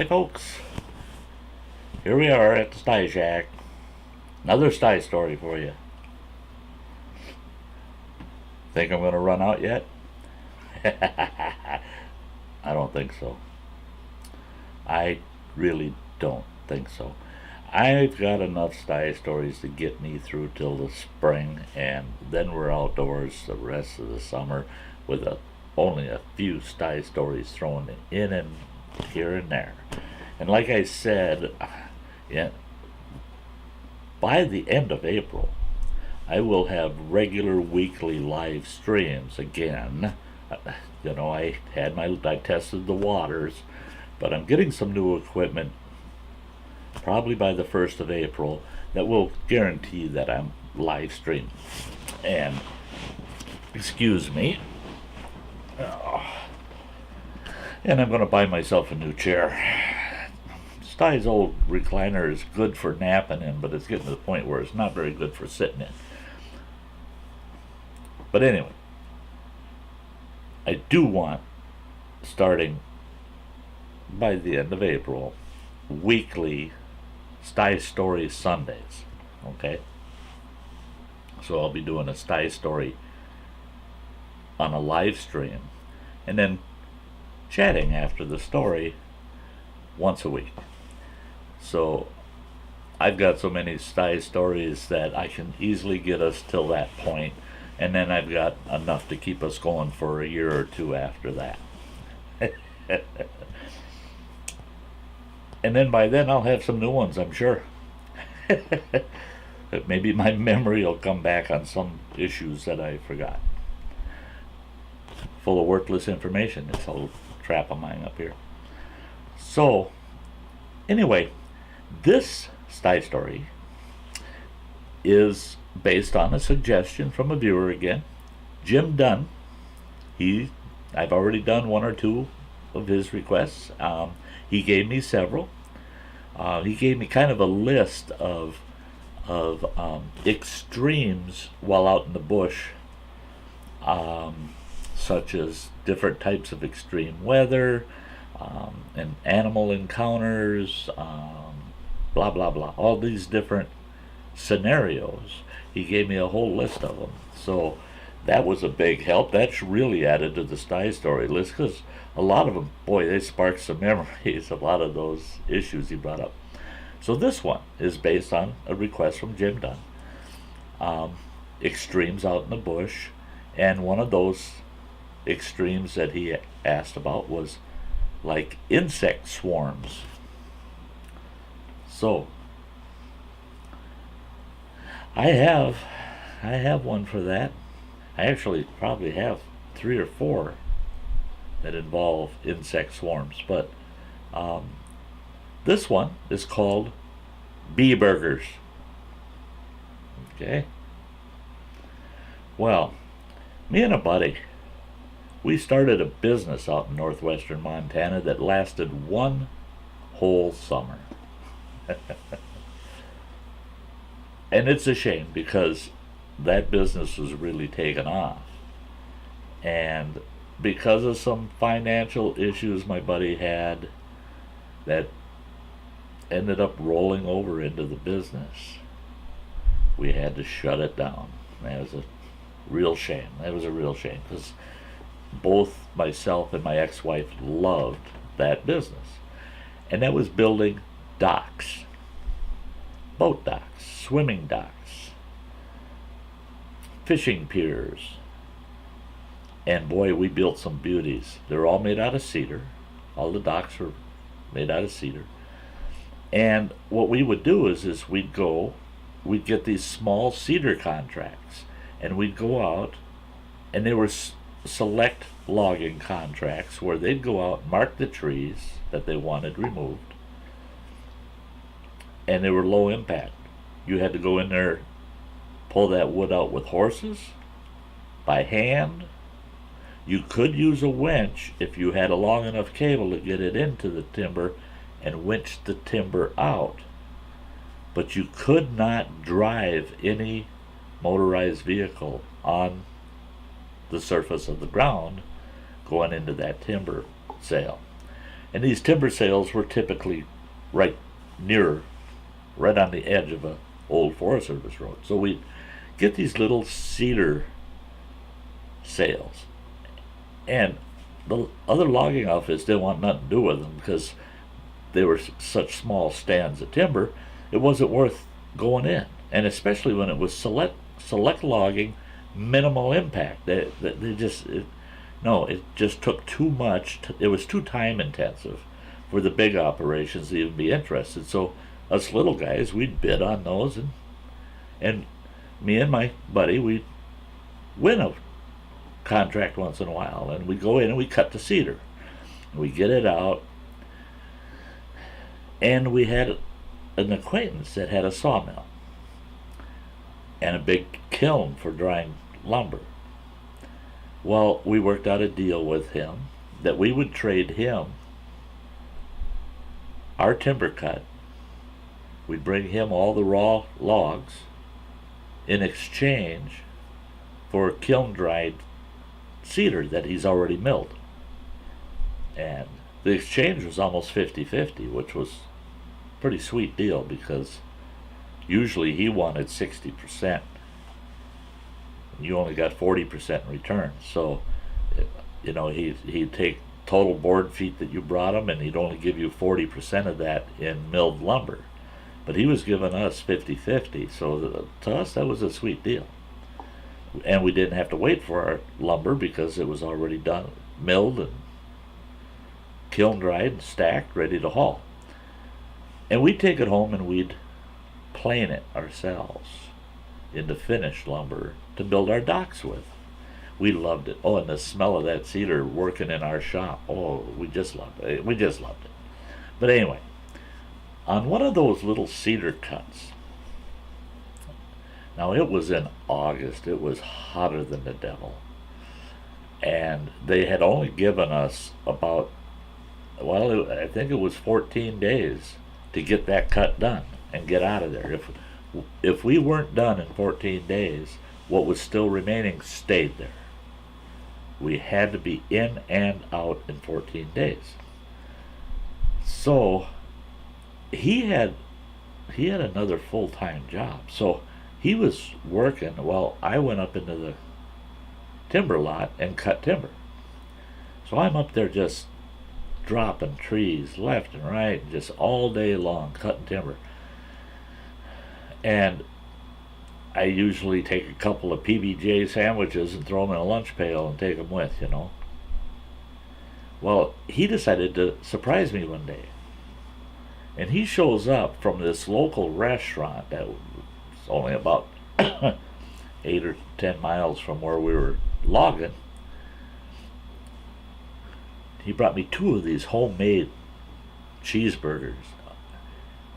Hi folks, here we are at the Sty Shack. Another Sty story for you. Think I'm going to run out yet? I don't think so. I really don't think so. I've got enough Sty stories to get me through till the spring, and then we're outdoors the rest of the summer with only a few Sty stories thrown in and here and there. And like I said, yeah, by the end of April, I will have regular weekly live streams again. I tested the waters, but I'm getting some new equipment probably by the 1st of April that will guarantee that I'm live streaming. And, excuse me, and I'm going to buy myself a new chair. Sty's old recliner is good for napping in, but it's getting to the point where it's not very good for sitting in. But anyway, I do want, starting by the end of April, weekly Sty Story Sundays. Okay? So I'll be doing a Sty Story on a live stream and then chatting after the story once a week. So I've got so many Sty stories that I can easily get us till that point, and then I've got enough to keep us going for a year or two after that. And then by then I'll have some new ones, I'm sure. Maybe my memory will come back on some issues that I forgot. Full of worthless information, this whole trap of mine up here. So, anyway, this Sty story is based on a suggestion from a viewer again, Jim Dunn. I've already done one or two of his requests. He gave me several. He gave me kind of a list of extremes while out in the bush, such as different types of extreme weather, and animal encounters, blah blah blah, all these different scenarios. He gave me a whole list of them, so that was a big help. That's really added to the Sty story list, because a lot of them, boy, they sparked some memories, a lot of those issues he brought up. So this one is based on a request from Jim Dunn, extremes out in the bush, and one of those extremes that he asked about was like insect swarms. So I have one for that. I actually probably have 3 or 4 that involve insect swarms, but this one is called bee burgers. Okay. Well, me and a buddy, we started a business out in northwestern Montana that lasted one whole summer. And it's a shame, because that business was really taken off. And because of some financial issues my buddy had that ended up rolling over into the business, we had to shut it down. That was a real shame. Because both myself and my ex-wife loved that business. And that was building docks, boat docks, swimming docks, fishing piers. And boy, we built some beauties. They're all made out of cedar. All the docks were made out of cedar. And what we would do is we'd get these small cedar contracts, and we'd go out, and they were select logging contracts where they'd go out and mark the trees that they wanted removed, and they were low impact. You had to go in there, pull that wood out with horses, by hand. You could use a winch if you had a long enough cable to get it into the timber and winch the timber out. But you could not drive any motorized vehicle on the surface of the ground going into that timber sale. And these timber sales were typically right near, right on the edge of a old Forest Service road. So we'd get these little cedar sales. And the other logging outfits didn't want nothing to do with them because they were such small stands of timber, it wasn't worth going in. And especially when it was select logging, minimal impact. They just, no, it just took too much. It was too time intensive for the big operations to even be interested. So us little guys, we'd bid on those, and me and my buddy, we'd win a contract once in a while, and we'd go in and we cut the cedar. We get it out, and we had an acquaintance that had a sawmill and a big kiln for drying lumber. Well, we worked out a deal with him that we would trade him our timber cut. We'd bring him all the raw logs in exchange for kiln dried cedar that he's already milled. And the exchange was almost 50-50, which was a pretty sweet deal because usually he wanted 60%. You only got 40% in return. So, you know, he'd take total board feet that you brought him, and he'd only give you 40% of that in milled lumber. But he was giving us 50-50. So to us, that was a sweet deal. And we didn't have to wait for our lumber because it was already done, milled and kiln dried and stacked, ready to haul. And we'd take it home and we'd plane it ourselves into finished lumber to build our docks with. We loved it. Oh, and the smell of that cedar working in our shop. Oh, we just loved it. We just loved it. But anyway, on one of those little cedar cuts, now it was in August, it was hotter than the devil, and they had only given us about, well, I think it was 14 days to get that cut done and get out of there. If we weren't done in 14 days, what was still remaining stayed there. We had to be in and out in 14 days. So he had another full-time job. So he was working while I went up into the timber lot and cut timber. So I'm up there just dropping trees left and right, just all day long cutting timber. And I usually take a couple of PBJ sandwiches and throw them in a lunch pail and take them with, you know. Well, he decided to surprise me one day. And he shows up from this local restaurant that was only about 8 or 10 miles from where we were logging. He brought me 2 of these homemade cheeseburgers.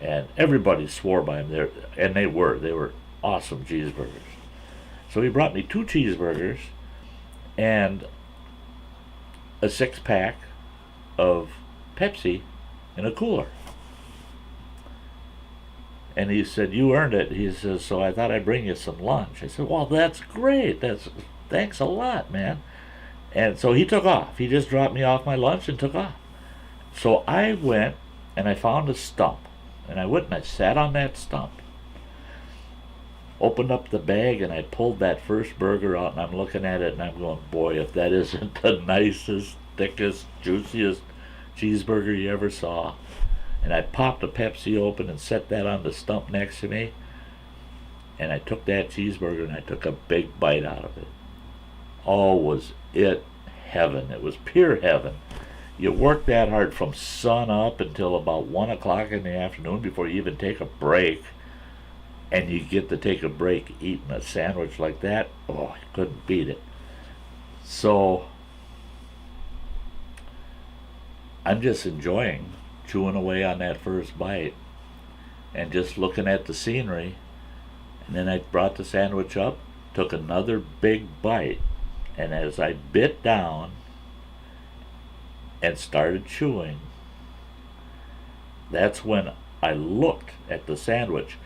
And everybody swore by them. They were awesome cheeseburgers. So he brought me 2 cheeseburgers and a 6-pack of Pepsi in a cooler. And he said, "You earned it." He says, "So I thought I'd bring you some lunch." I said, "Well, that's great. Thanks a lot, man." And so he took off. He just dropped me off my lunch and took off. So I went and I found a stump. And I went and I sat on that stump, opened up the bag, and I pulled that first burger out, and I'm looking at it and I'm going, boy, if that isn't the nicest, thickest, juiciest cheeseburger you ever saw. And I popped a Pepsi open and set that on the stump next to me, and I took that cheeseburger and I took a big bite out of it. Oh, was it heaven. It was pure heaven. You work that hard from sun up until about 1 o'clock in the afternoon before you even take a break, and you get to take a break eating a sandwich like that. Oh, you couldn't beat it. So I'm just enjoying chewing away on that first bite and just looking at the scenery. And then I brought the sandwich up, took another big bite, and as I bit down and started chewing, that's when I looked at the sandwich,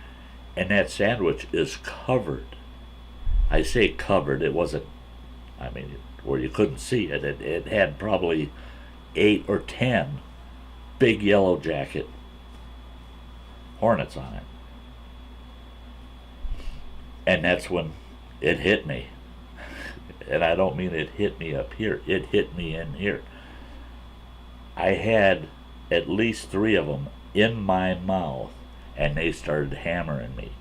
and that sandwich is covered. I say covered, it wasn't, where you couldn't see it. It had probably 8 or 10 big yellow jacket, hornets on it. And that's when it hit me. And I don't mean it hit me up here, it hit me in here. I had at least 3 of them in my mouth, and they started hammering me.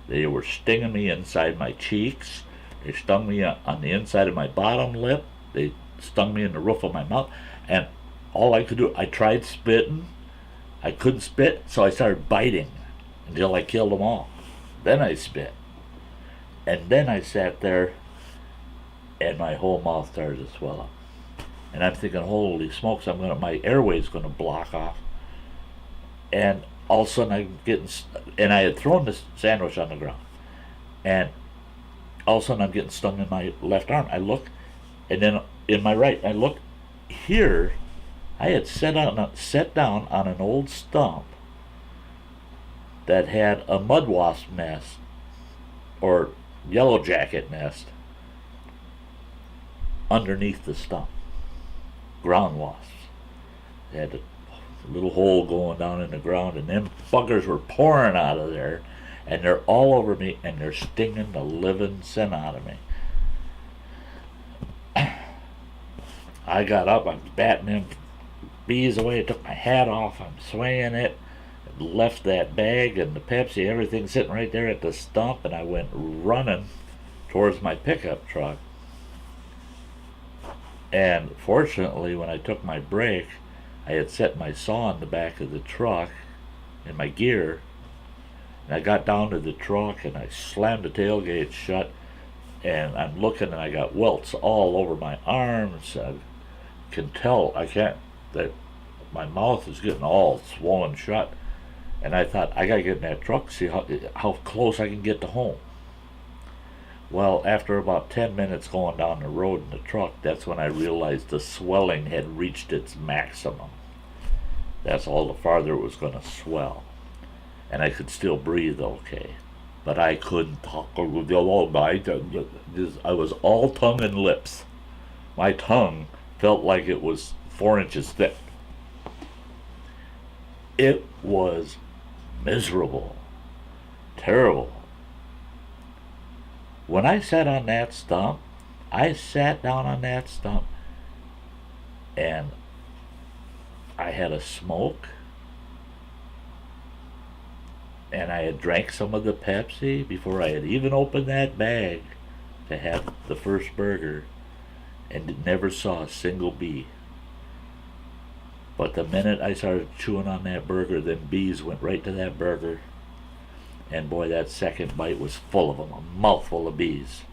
They were stinging me inside my cheeks. They stung me on the inside of my bottom lip. They stung me in the roof of my mouth. And all I could do, I tried spitting. I couldn't spit, so I started biting until I killed them all. Then I spit. And then I sat there, and my whole mouth started to swell up. And I'm thinking, holy smokes, my airway's going to block off. And all of a sudden I'm getting, and I had thrown the sandwich on the ground. And all of a sudden I'm getting stung in my left arm. I look, and then in my right, I look here. I had sat down on an old stump that had a mud wasp nest, or yellow jacket nest, underneath the stump. Ground wasps. They had a little hole going down in the ground, and them buggers were pouring out of there, and they're all over me, and they're stinging the living sin out of me. I got up, I'm batting them bees away, I took my hat off, I'm swinging it, left that bag and the Pepsi, everything sitting right there at the stump, and I went running towards my pickup truck. And fortunately, when I took my break, I had set my saw in the back of the truck in my gear, and I got down to the truck and I slammed the tailgate shut, and I'm looking and I got welts all over my arms. I can tell that my mouth is getting all swollen shut, and I thought, I gotta get in that truck, see how close I can get to home. Well, after about 10 minutes going down the road in the truck, that's when I realized the swelling had reached its maximum. That's all the farther it was going to swell. And I could still breathe okay. But I couldn't talk all night. I was all tongue and lips. My tongue felt like it was 4 inches thick. It was miserable. Terrible. When I sat on that stump, I sat down on that stump, and I had a smoke, and I had drank some of the Pepsi before I had even opened that bag to have the first burger, and never saw a single bee. But the minute I started chewing on that burger, then bees went right to that burger. And boy, that second bite was full of them, a mouthful of bees.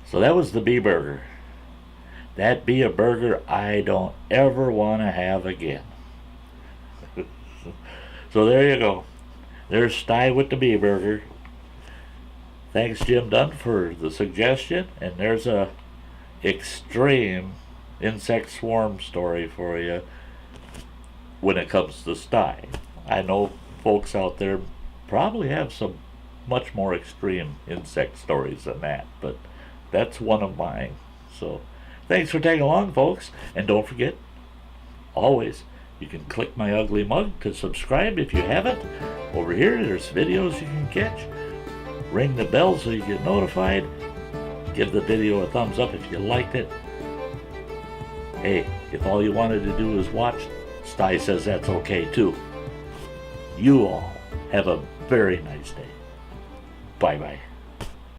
So that was the bee burger. That be a burger I don't ever want to have again. So there you go. There's Sty with the bee burger. Thanks, Jim Dunn, for the suggestion. And there's a extreme insect swarm story for you when it comes to Sty. I know folks out there probably have some much more extreme insect stories than that, but that's one of mine. So thanks for tagging along, folks, and don't forget, always, you can click my ugly mug to subscribe if you haven't. Over here there's videos you can catch. Ring the bell so you get notified. Give the video a thumbs up if you liked it. Hey, if all you wanted to do is watch, Sty says that's okay too. You all have a very nice day. Bye-bye.